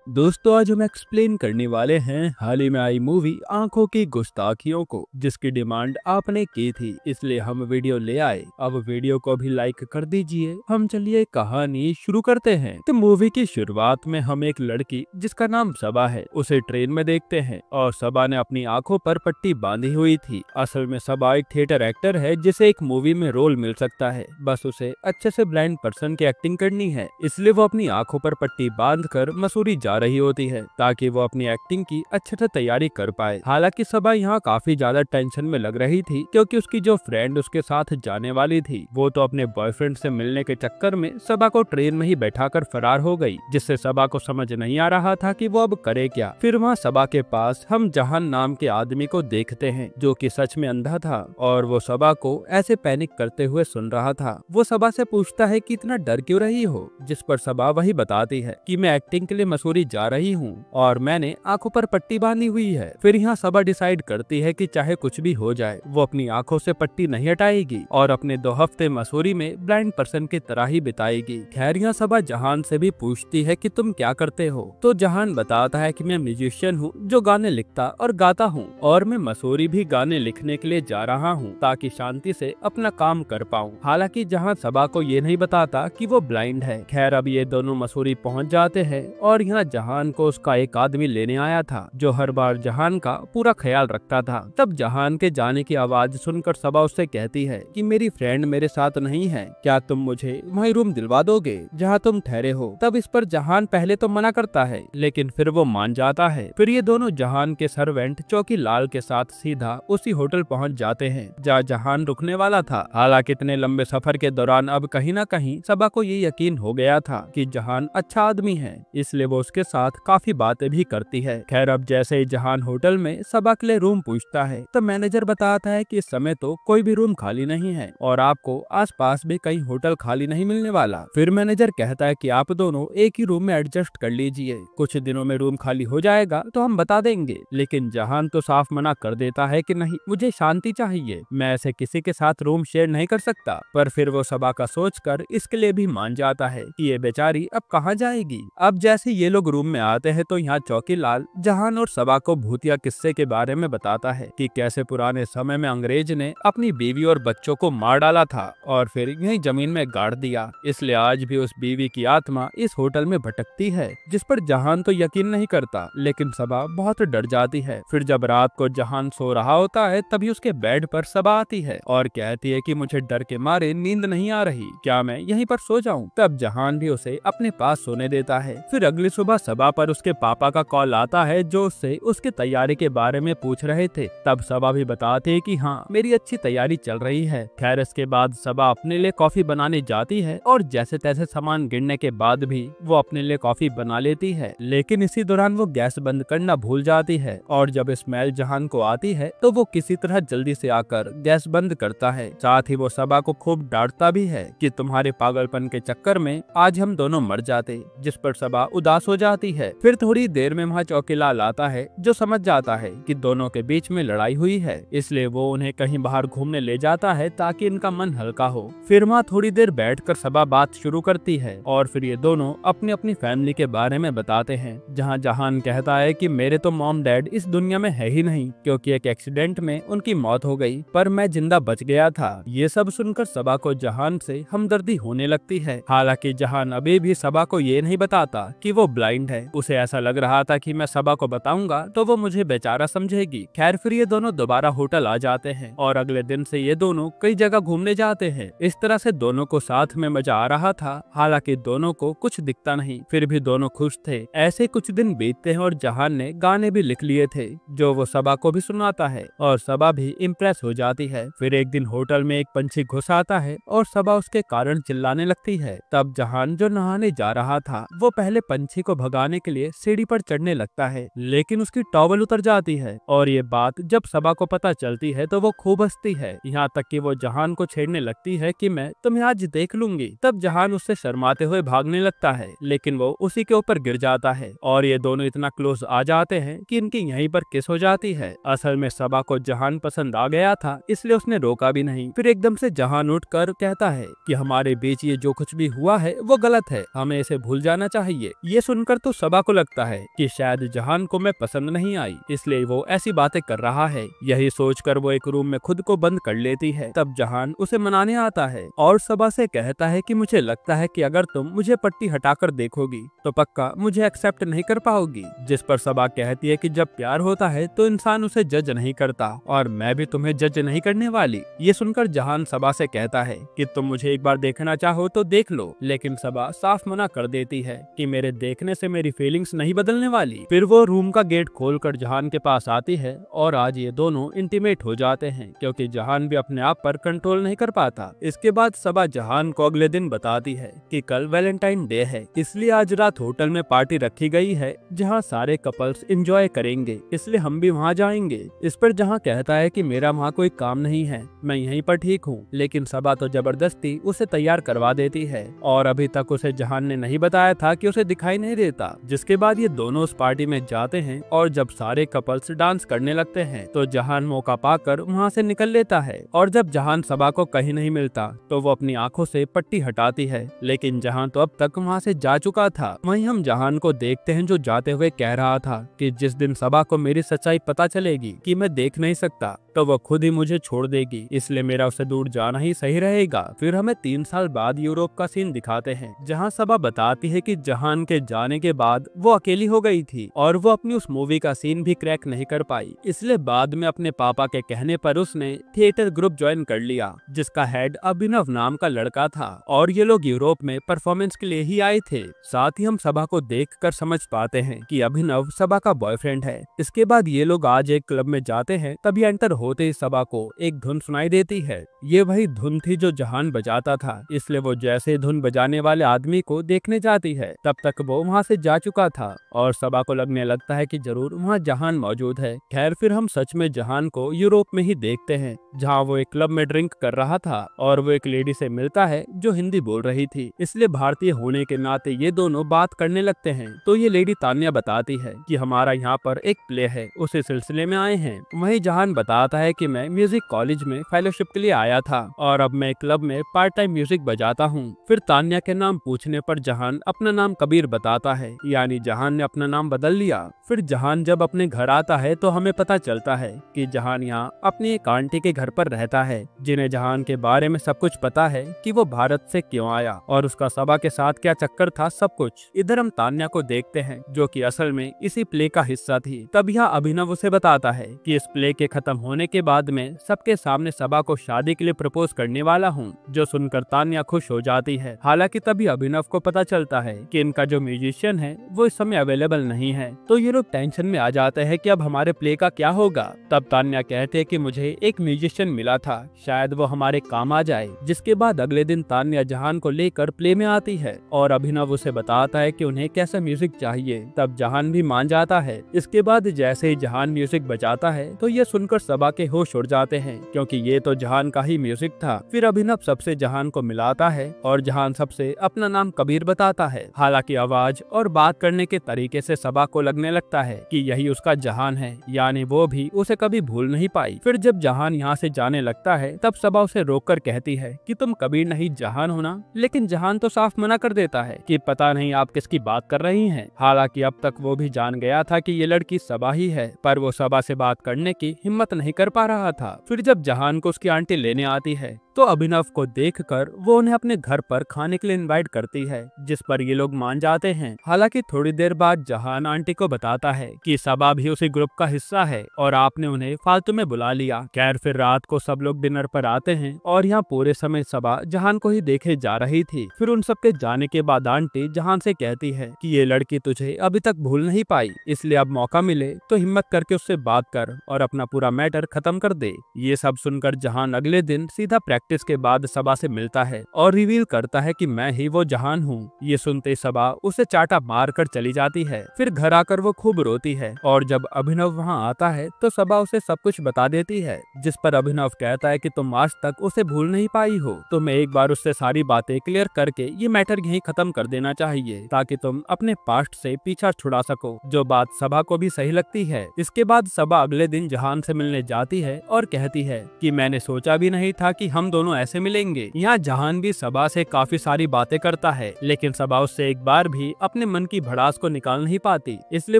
दोस्तों, आज हम एक्सप्लेन करने वाले हैं हाल ही में आई मूवी आंखों की गुस्ताखियों को, जिसकी डिमांड आपने की थी, इसलिए हम वीडियो ले आए। अब वीडियो को भी लाइक कर दीजिए। हम चलिए कहानी शुरू करते हैं। तो मूवी की शुरुआत में हम एक लड़की जिसका नाम सबा है उसे ट्रेन में देखते हैं और सबा ने अपनी आंखों पर पट्टी बांधी हुई थी। असल में सबा एक थिएटर एक्टर है जिसे एक मूवी में रोल मिल सकता है, बस उसे अच्छे से ब्लाइंड पर्सन की एक्टिंग करनी है, इसलिए वो अपनी आंखों पर पट्टी बांध कर मसूरी जा रही होती है ताकि वो अपनी एक्टिंग की अच्छे से तैयारी कर पाए। हालांकि सबा यहाँ काफी ज्यादा टेंशन में लग रही थी क्योंकि उसकी जो फ्रेंड उसके साथ जाने वाली थी वो तो अपने बॉयफ्रेंड से मिलने के चक्कर में सबा को ट्रेन में ही बैठाकर फरार हो गई, जिससे सबा को समझ नहीं आ रहा था कि वो अब करे क्या। फिर वहाँ सबा के पास हम जहान नाम के आदमी को देखते हैं जो कि सच में अंधा था और वो सबा को ऐसे पैनिक करते हुए सुन रहा था। वो सबा से पूछता है कि इतना डर क्यों रही हो, जिस पर सबा वही बताती है कि मैं एक्टिंग के लिए मसूरी जा रही हूँ और मैंने आंखों पर पट्टी बांधी हुई है। फिर यहाँ सबा डिसाइड करती है कि चाहे कुछ भी हो जाए वो अपनी आंखों से पट्टी नहीं हटाएगी और अपने 2 हफ्ते मसूरी में ब्लाइंड पर्सन की तरह ही बिताएगी। खैर यहाँ सबा जहान से भी पूछती है कि तुम क्या करते हो, तो जहान बताता है कि मैं म्यूजिशियन हूँ जो गाने लिखता और गाता हूँ और मैं मसूरी भी गाने लिखने के लिए जा रहा हूँ ताकि शांति से अपना काम कर पाऊँ। हालांकि जहां सबा को ये नहीं बताता कि वो ब्लाइंड है। खैर अब ये दोनों मसूरी पहुंच जाते हैं और यहाँ जहान को उसका एक आदमी लेने आया था जो हर बार जहान का पूरा ख्याल रखता था। तब जहान के जाने की आवाज सुनकर सबा उससे कहती है कि मेरी फ्रेंड मेरे साथ नहीं है, क्या तुम मुझे वही रूम दिलवा दोगे जहाँ तुम ठहरे हो। तब इस पर जहान पहले तो मना करता है लेकिन फिर वो मान जाता है। फिर ये दोनों जहान के सर्वेंट चौकी लाल के साथ सीधा उसी होटल पहुँच जाते हैं जहाँ जहान रुकने वाला था। हालांकि इतने लंबे सफर के दौरान अब कहीं ना कहीं सबा को ये यकीन हो गया था कि जहान अच्छा आदमी है, इसलिए वो उसके साथ काफी बातें भी करती है। खैर अब जैसे ही जहान होटल में सबा के लिए रूम पूछता है तो मैनेजर बताता है कि इस समय तो कोई भी रूम खाली नहीं है और आपको आसपास भी कहीं होटल खाली नहीं मिलने वाला। फिर मैनेजर कहता है कि आप दोनों एक ही रूम में एडजस्ट कर लीजिए, कुछ दिनों में रूम खाली हो जाएगा तो हम बता देंगे। लेकिन जहान तो साफ मना कर देता है कि नहीं, मुझे शांति चाहिए, मैं ऐसे किसी के साथ रूम शेयर नहीं कर सकता। पर फिर वो सबा का सोचकर इसके लिए भी मान जाता है कि ये बेचारी अब कहाँ जाएगी। अब जैसे ये लोग रूम में आते हैं तो यहाँ चौकीलाल जहान और सबा को भूतिया किस्से के बारे में बताता है कि कैसे पुराने समय में अंग्रेज ने अपनी बीवी और बच्चों को मार डाला था और फिर यही जमीन में गाड़ दिया, इसलिए आज भी उस बीवी की आत्मा इस होटल में भटकती है। जिस पर जहान तो यकीन नहीं करता लेकिन सबा बहुत डर जाती है। फिर जब रात को जहान सो रहा होता है तभी उसके बेड पर सबा आती है और कहती है कि मुझे डर के मारे नींद नहीं आ रही, क्या मैं यहीं पर सो जाऊं। तब जहान भी उसे अपने पास सोने देता है। फिर अगली सुबह सबा पर उसके पापा का कॉल आता है जो उससे उसकी तैयारी के बारे में पूछ रहे थे। तब सबा भी बताती है कि हाँ, मेरी अच्छी तैयारी चल रही है। खैर इसके बाद सबा अपने लिए कॉफी बनाने जाती है और जैसे तैसे सामान गिरने के बाद भी वो अपने लिए कॉफी बना लेती है, लेकिन इसी दौरान वो गैस बंद करना भूल जाती है और जब स्मेल जहान को आती है तो वो किसी तरह जल्दी से आकर गैस बंद करता है। साथ ही वो सबा को खूब डांटता भी है कि तुम्हारे पागलपन के चक्कर में आज हम दोनों मर जाते, जिस पर सबा उदास हो जाती है। फिर थोड़ी देर में वहाँ चौकीलाल आता है जो समझ जाता है कि दोनों के बीच में लड़ाई हुई है, इसलिए वो उन्हें कहीं बाहर घूमने ले जाता है ताकि इनका मन हल्का हो। फिर वहाँ थोड़ी देर बैठकर सबा बात शुरू करती है और फिर ये दोनों अपनी अपनी फैमिली के बारे में बताते हैं। जहाँ जहान कहता है कि मेरे तो मॉम डैड इस दुनिया में है ही नहीं क्योंकि एक एक्सीडेंट में उनकी मौत हो गई, पर मैं जिंदा बच गया था। ये सब सुनकर सबा को जहान से हमदर्दी होने लगती है। हालांकि जहान अभी भी सबा को ये नहीं बताता कि वो ब्लाइंड है। उसे ऐसा लग रहा था कि मैं सबा को बताऊंगा तो वो मुझे बेचारा समझेगी। खैर फिर ये दोनों दोबारा होटल आ जाते हैं और अगले दिन से ये दोनों कई जगह घूमने जाते हैं। इस तरह से दोनों को साथ में मजा आ रहा था। हालांकि दोनों को कुछ दिखता नहीं, फिर भी दोनों खुश थे। ऐसे कुछ दिन बीतते हैं और जहान ने गाने भी लिख लिए थे जो वो सबा को भी सुनाता है और सबा भी इम्प्रेस हो जाती है। फिर एक दिन होटल में एक पंछी घुस आता है और सबा उसके कारण चिल्लाने लगती है। तब जहान जो नहाने जा रहा था वो पहले पंछी को भगाने के लिए सीढ़ी पर चढ़ने लगता है, लेकिन उसकी टॉवल उतर जाती है और ये बात जब सबा को पता चलती है तो वो खूब हंसती है, यहाँ तक कि वो जहान को छेड़ने लगती है कि मैं तुम्हें आज देख लूंगी। तब जहान उससे शर्माते हुए भागने लगता है लेकिन वो उसी के ऊपर गिर जाता है और ये दोनों इतना क्लोज आ जाते हैं कि इनकी यहीं पर किस हो जाती है। असल में सबा को जहान पसंद आ गया था इसलिए उसने रोका भी नहीं। फिर एकदम से जहान उठकर कहता है कि हमारे बीच ये जो कुछ भी हुआ है वो गलत है, हमें इसे भूल जाना चाहिए। ये सुनकर सुनकर तो सबा को लगता है कि शायद जहान को मैं पसंद नहीं आई, इसलिए वो ऐसी बातें कर रहा है। यही सोचकर वो एक रूम में खुद को बंद कर लेती है। तब जहान उसे मनाने आता है और सबा से कहता है कि मुझे लगता है कि अगर तुम मुझे पट्टी हटाकर देखोगी तो पक्का मुझे एक्सेप्ट नहीं कर पाओगी। जिस पर सबा कहती है कि जब प्यार होता है तो इंसान उसे जज नहीं करता और मैं भी तुम्हें जज नहीं करने वाली। ये सुनकर जहान सबा से कहता है कि तुम मुझे एक बार देखना चाहो तो देख लो, लेकिन सबा साफ मना कर देती है कि मेरे देखने से मेरी फीलिंग्स नहीं बदलने वाली। फिर वो रूम का गेट खोलकर जहान के पास आती है और आज ये दोनों इंटीमेट हो जाते हैं क्योंकि जहान भी अपने आप पर कंट्रोल नहीं कर पाता। इसके बाद सबा जहान को अगले दिन बताती है कि कल वैलेंटाइन डे है, इसलिए आज रात होटल में पार्टी रखी गई है जहाँ सारे कपल्स एंजॉय करेंगे, इसलिए हम भी वहाँ जाएंगे। इस पर जहाँ कहता है कि मेरा वहाँ कोई काम नहीं है, मैं यहीं पर ठीक हूँ, लेकिन सबा तो जबरदस्ती उसे तैयार करवा देती है और अभी तक उसे जहान ने नहीं बताया था कि उसे दिखाई नहीं देता। जिसके बाद ये दोनों उस पार्टी में जाते हैं और जब सारे कपल्स डांस करने लगते हैं तो जहान मौका पाकर वहाँ से निकल लेता है और जब जहान सबा को कहीं नहीं मिलता तो वो अपनी आंखों से पट्टी हटाती है, लेकिन जहान तो अब तक वहाँ से जा चुका था। वहीं हम जहान को देखते हैं जो जाते हुए कह रहा था कि जिस दिन सबा को मेरी सच्चाई पता चलेगी कि मैं देख नहीं सकता तो वो खुद ही मुझे छोड़ देगी, इसलिए मेरा उसे दूर जाना ही सही रहेगा। फिर हमें 3 साल बाद यूरोप का सीन दिखाते हैं जहाँ सबा बताती है कि जहान के जाने के बाद वो अकेली हो गई थी और वो अपनी उस मूवी का सीन भी क्रैक नहीं कर पाई, इसलिए बाद में अपने पापा के कहने पर उसने थिएटर ग्रुप ज्वाइन कर लिया जिसका हेड अभिनव नाम का लड़का था और ये लोग यूरोप में परफॉर्मेंस के लिए ही आए थे। साथ ही हम सबा को देखकर समझ पाते हैं कि अभिनव सबा का बॉयफ्रेंड है। इसके बाद ये लोग आज एक क्लब में जाते हैं, तभी एंटर होते ही सबा को एक धुन सुनाई देती है। ये वही धुन थी जो जहान बजाता था, इसलिए वो जैसे धुन बजाने वाले आदमी को देखने जाती है तब तक वो वहाँ से जा चुका था और सबा को लगने लगता है कि जरूर वहाँ जहान मौजूद है। खैर फिर हम सच में जहान को यूरोप में ही देखते हैं जहाँ वो एक क्लब में ड्रिंक कर रहा था और वो एक लेडी से मिलता है जो हिंदी बोल रही थी, इसलिए भारतीय होने के नाते ये दोनों बात करने लगते हैं। तो ये लेडी तान्या बताती है कि हमारा यहाँ पर एक प्ले है, उसी सिलसिले में आए हैं। वही जहान बताता है कि मैं म्यूजिक कॉलेज में फेलोशिप के लिए आया था और अब मैं क्लब में पार्ट टाइम म्यूजिक बजाता हूँ। फिर तान्या के नाम पूछने पर जहान अपना नाम कबीर बताता है, यानी जहान ने अपना नाम बदल लिया। फिर जहान जब अपने घर आता है तो हमें पता चलता है कि जहान यहाँ अपनी एक आंटी के घर पर रहता है जिन्हें जहान के बारे में सब कुछ पता है कि वो भारत से क्यों आया और उसका सबा के साथ क्या चक्कर था, सब कुछ। इधर हम तान्या को देखते हैं जो कि असल में इसी प्ले का हिस्सा थी। तब यहाँ अभिनव उसे बताता है कि इस प्ले के खत्म होने के बाद में सबके सामने सबा को शादी के लिए प्रपोज करने वाला हूँ, जो सुनकर तान्या खुश हो जाती है। हालांकि तभी अभिनव को पता चलता है कि इनका जो म्यूजिशियन है वो इस समय अवेलेबल नहीं है, तो ये लोग टेंशन में आ जाते हैं कि अब हमारे प्ले का क्या होगा। तब तान्या कहते हैं कि मुझे एक म्यूजिशियन मिला था, शायद वो हमारे काम आ जाए। जिसके बाद अगले दिन तान्या जहान को लेकर प्ले में आती है और अभिनव उसे बताता है कि उन्हें कैसा म्यूजिक चाहिए। तब जहान भी मान जाता है। इसके बाद जैसे ही जहान म्यूजिक बजाता है तो ये सुनकर सबा के होश उड़ जाते हैं क्योंकि ये तो जहान का ही म्यूजिक था। फिर अभिनव सबसे जहान को मिलाता है और जहान सबसे अपना नाम कबीर बताता है। हालांकि आवाज और बात करने के तरीके से सबा को लगने लगता है कि यही उसका जहान है, यानी वो भी उसे कभी भूल नहीं पाई। फिर जब जहान यहाँ से जाने लगता है तब सबा उसे रोककर कहती है कि तुम कबीर नहीं जहान हो ना, लेकिन जहान तो साफ मना कर देता है कि पता नहीं आप किसकी बात कर रही हैं। हालांकि अब तक वो भी जान गया था कि ये लड़की सबा ही है, पर वो सबा से बात करने की हिम्मत नहीं कर पा रहा था। फिर जब जहान को उसकी आंटी लेने आती है तो अभिनव को देखकर वो उन्हें अपने घर पर खाने के लिए इनवाइट करती है, जिस पर ये लोग मान जाते हैं। हालांकि थोड़ी देर बाद जहान आंटी को बताता है कि सबा भी उसी ग्रुप का हिस्सा है और आपने उन्हें फालतू में बुला लिया। खैर फिर रात को सब लोग डिनर पर आते हैं और यहाँ पूरे समय सबा जहान को ही देखे जा रही थी। फिर उन सबके जाने के बाद आंटी जहान से कहती है कि ये लड़की तुझे अभी तक भूल नहीं पाई, इसलिए अब मौका मिले तो हिम्मत करके उससे बात कर और अपना पूरा मैटर खत्म कर दे। ये सब सुनकर जहान अगले दिन सीधा प्रैक्टिस के बाद सबा से मिलता है और रिवील करता है कि मैं ही वो जहान हूँ। ये सुनते सबा उसे चाटा मार कर चली जाती है। फिर घर आकर वो खूब रोती है और जब अभिनव वहाँ आता है तो सबा उसे सब कुछ बता देती है, जिस पर अभिनव कहता है कि तुम आज तक उसे भूल नहीं पाई हो, तुम्हें एक बार उससे सारी बातें क्लियर करके ये मैटर यहीं खत्म कर देना चाहिए ताकि तुम अपने पास्ट से पीछा छुड़ा सको। जो बात सबा को भी सही लगती है। इसके बाद सबा अगले दिन जहान से मिलने जाती है और कहती है कि मैंने सोचा भी नहीं था कि हम दोनों ऐसे मिलेंगे। यहाँ जहान भी सबा से काफी सारी बातें करता है, लेकिन सबा उससे एक बार भी अपने मन की भड़ास को निकाल नहीं पाती। इसलिए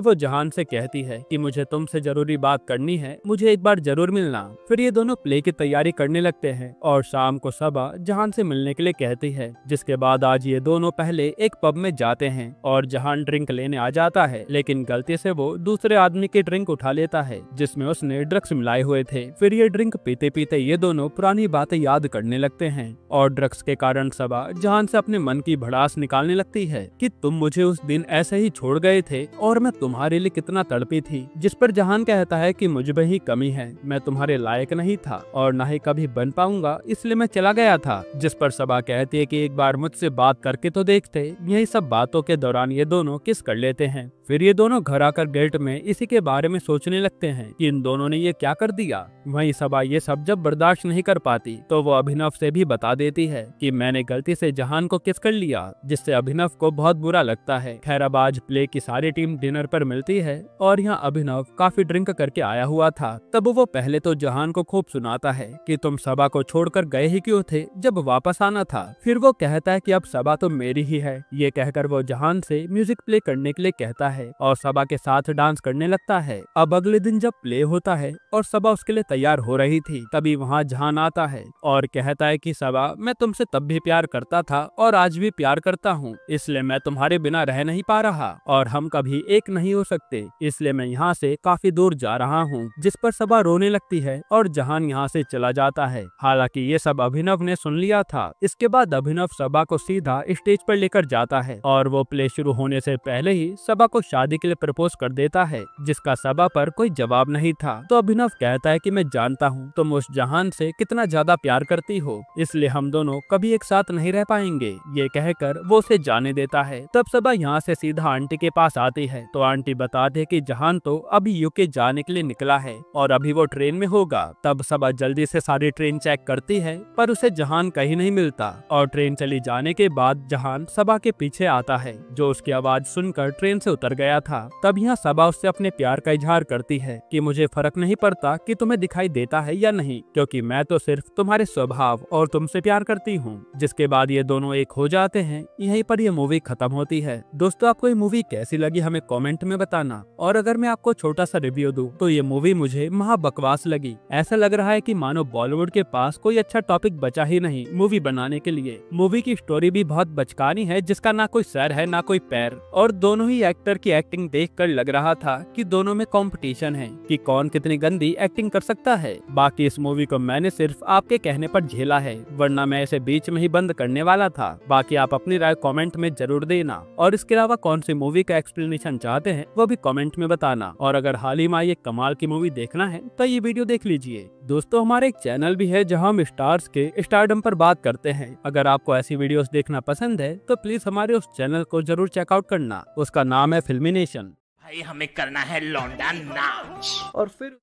वो जहान से कहती है कि मुझे तुमसे जरूरी बात करनी है, मुझे एक बार जरूर मिलना। फिर ये दोनों प्ले की तैयारी करने लगते हैं और शाम को सबा जहान से मिलने के लिए कहती है। जिसके बाद आज ये दोनों पहले एक पब में जाते हैं और जहान ड्रिंक लेने आ जाता है, लेकिन गलती से वो दूसरे आदमी की ड्रिंक उठा लेता है जिसमें उसने ड्रग्स मिलाए हुए थे। फिर ये ड्रिंक पीते पीते ये दोनों पुरानी बातें याद करने लगते हैं और ड्रग्स के कारण सबा जहान से अपने मन की भड़ास निकालने लगती है कि तुम मुझे उस दिन ऐसे ही छोड़ गए थे और मैं तुम्हारे लिए कितना तड़पी थी। जिस पर जहान कहता है कि मुझ में ही कमी है, मैं तुम्हारे लायक नहीं था और न ही कभी बन पाऊंगा, इसलिए मैं चला गया था। जिस पर सबा कहती है कि एक बार मुझसे बात करके तो देखते। यही सब बातों के दौरान ये दोनों किस कर लेते हैं। फिर ये दोनों घर आकर गेट में इसी के बारे में सोचने लगते हैं कि इन दोनों ने ये क्या कर दिया। वहीं सबा ये सब जब बर्दाश्त नहीं कर पाती तो वो अभिनव से भी बता देती है कि मैंने गलती से जहान को किस कर लिया, जिससे अभिनव को बहुत बुरा लगता है। खैर अब आज प्ले की सारी टीम डिनर पर मिलती है और यहाँ अभिनव काफी ड्रिंक करके आया हुआ था। तब वो पहले तो जहान को खूब सुनाता है कि तुम सबा को छोड़कर गए ही क्यों थे जब वापस आना था। फिर वो कहता है कि अब सबा तो मेरी ही है। ये कहकर वो जहान से म्यूजिक प्ले करने के लिए कहता है और सबा के साथ डांस करने लगता है। अब अगले दिन जब प्ले होता है और सबा उसके लिए तैयार हो रही थी, तभी वहाँ जहान आता है और कहता है कि सबा मैं तुमसे तब भी प्यार करता था और आज भी प्यार करता हूँ, इसलिए मैं तुम्हारे बिना रह नहीं पा रहा और हम कभी एक नहीं हो सकते, इसलिए मैं यहाँ से काफी दूर जा रहा हूँ। जिस पर सबा रोने लगती है और जहान यहाँ से चला जाता है। हालांकि ये सब अभिनव ने सुन लिया था। इसके बाद अभिनव सबा को सीधा स्टेज पर लेकर जाता है और वो प्ले शुरू होने से पहले ही सबा को शादी के लिए प्रपोज कर देता है, जिसका सबा पर कोई जवाब नहीं था। तो अभिनव कहता है कि मैं जानता हूँ तुम उस जहान से कितना ज्यादा प्यार करती हो, इसलिए हम दोनों कभी एक साथ नहीं रह पाएंगे। ये कहकर वो उसे जाने देता है। तब सबा यहाँ से सीधा आंटी के पास आती है तो आंटी बताते हैं कि जहान तो अभी यूके जाने के लिए निकला है और अभी वो ट्रेन में होगा। तब सबा जल्दी से सारी ट्रेन चेक करती है पर उसे जहान कहीं नहीं मिलता और ट्रेन चली जाने के बाद जहान सबा के पीछे आता है जो उसकी आवाज सुनकर ट्रेन से उतर गया था। तब यहाँ सबा उससे अपने प्यार का इजहार करती है कि मुझे फर्क नहीं पड़ता कि तुम्हें दिखाई देता है या नहीं, क्योंकि मैं तो सिर्फ तुम्हारे स्वभाव और तुमसे प्यार करती हूँ। जिसके बाद ये दोनों एक हो जाते हैं। यहीं पर ये मूवी खत्म होती है। दोस्तों आपको ये मूवी कैसी लगी हमें कमेंट में बताना। और अगर मैं आपको छोटा सा रिव्यू दूं तो ये मूवी मुझे महा बकवास लगी। ऐसा लग रहा है कि मानो बॉलीवुड के पास कोई अच्छा टॉपिक बचा ही नहीं मूवी बनाने के लिए। मूवी की स्टोरी भी बहुत बचकानी है जिसका ना कोई सर है ना कोई पैर, और दोनों ही एक्टर की एक्टिंग देखकर लग रहा था कि दोनों में कंपटीशन है कि कौन कितनी गंदी एक्टिंग कर सकता है। बाकी इस मूवी को मैंने सिर्फ आपके कहने पर झेला है, वरना मैं इसे बीच में ही बंद करने वाला था। बाकी आप अपनी राय कमेंट में जरूर देना और इसके अलावा कौन सी मूवी का एक्सप्लेनेशन चाहते हैं वो भी कमेंट में बताना। और अगर हाल ही में ये कमाल की मूवी देखना है तो ये वीडियो देख लीजिए। दोस्तों हमारे एक चैनल भी है जहां हम स्टार्स के स्टारडम पर बात करते हैं। अगर आपको ऐसी वीडियोस देखना पसंद है तो प्लीज हमारे उस चैनल को जरूर चेकआउट करना। उसका नाम है फिल्मिनेशन। भाई हमें करना है लौंडा नाच। और फिर